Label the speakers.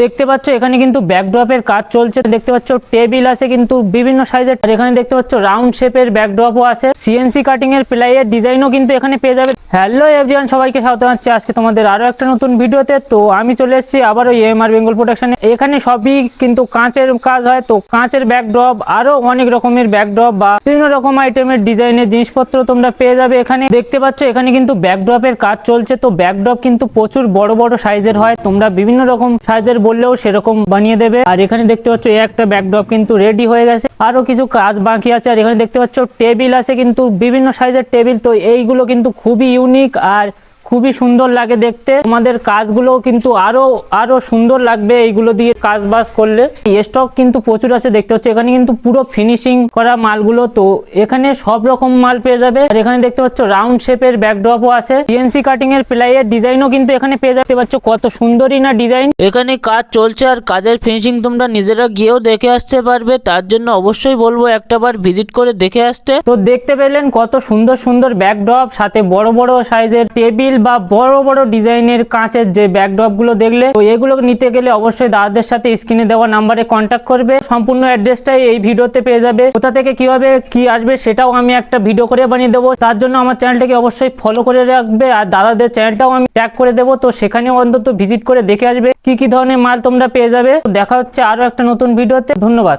Speaker 1: দেখতে পাচ্ছ এখানে কিন্তু ব্যাকড্রপের কাজ চলছে। দেখতে পাচ্ছ টেবিল আছে কিন্তু বিভিন্ন সাইজের। আর এখানে দেখতে পাচ্ছ রাউন্ড শেপের ব্যাকড্রপও আছে। সিএনসি কাটিং এর প্লাইয়ের ডিজাইনও কিন্তু এখানে পেয়ে যাবে। হ্যালো এভরিওয়ান, সবাইকে স্বাগত জানাচ্ছি আজকে তোমাদের আরো একটা নতুন ভিডিওতে। তো আমি চলে এসেছি আবারও এএমআর বেঙ্গল প্রোডাকশনে। এখানে সবই কিন্তু কাঁচের কাজ হয়। তো কাঁচের ব্যাকড্রপ আরো অনেক রকমের ব্যাকড্রপ বা বিভিন্ন রকম আইটেমের ডিজাইনের জিনিসপত্র তোমরা পেয়ে যাবে এখানে। দেখতে পাচ্ছ এখানে কিন্তু ব্যাকড্রপের কাজ চলছে। তো ব্যাকড্রপ কিন্তু প্রচুর বড় বড় সাইজের হয়। তোমরা বিভিন্ন রকম সাইজের বললেও সেরকম বানিয়ে দেবে। আর এখানে দেখতে পাচ্ছ একটা ব্যাকড্রপ কিন্তু রেডি হয়ে গেছে, আরো কিছু কাজ বাকি আছে। আর এখানে দেখতে পাচ্ছ টেবিল আছে কিন্তু বিভিন্ন সাইজের টেবিল। তো এইগুলো কিন্তু খুবই ইউনিক আর খুবই সুন্দর লাগে দেখতে। তোমাদের কাজগুলো কিন্তু আরো সুন্দর লাগবে এইগুলো দিয়ে কাজ বাজ করলে। স্টক কিন্তু প্রচুর আছে। দেখতে পাচ্ছ এখানে কিন্তু পুরো ফিনিশিং করা মালগুলো। তো এখানে সব রকম মাল পেয়ে যাবে। আর এখানে দেখতে পাচ্ছ রাউন্ড শেপের ব্যাকড্রপও আছে। সিএনসি কাটিং এর প্লাইয়ের ডিজাইনও কিন্তু এখানে পেয়ে যাবে। দেখতে পাচ্ছ কত সুন্দরই না ডিজাইন। এখানে কাজ চলছে আর কাজের ফিনিশিং তোমরা নিজেরা গিয়েও দেখে আসতে পারবে। তার জন্য অবশ্যই বলবো একটাবার ভিজিট করে দেখে আসতে। তো দেখতে পেলেন কত সুন্দর সুন্দর ব্যাকড্রপ, সাথে বড় বড় সাইজের টেবিল বা বড় বড় ডিজাইনের কাঁচের যে ব্যাকড্রপ গুলো দেখলে। তো এগুলো নিতে গেলে অবশ্যই দাদাদের সাথে স্ক্রিনে দেওয়া নাম্বারে কন্ট্যাক্ট করবে। সম্পূর্ণ অ্যাড্রেসটাই এই ভিডিওতে পেয়ে যাবে। কোথা থেকে কিভাবে কি আসবে সেটাও আমি একটা ভিডিও করে বানিয়ে দেবো। তার জন্য আমার চ্যানেলটাকে অবশ্যই ফলো করে রাখবে। আর দাদাদের চ্যানেলটাও আমি ট্যাগ করে দেবো। তো সেখানেও অন্তত ভিজিট করে দেখে আসবে কি কি ধরনের মাল তোমরা পেয়ে যাবে। দেখা হচ্ছে আরো একটা নতুন ভিডিওতে। ধন্যবাদ।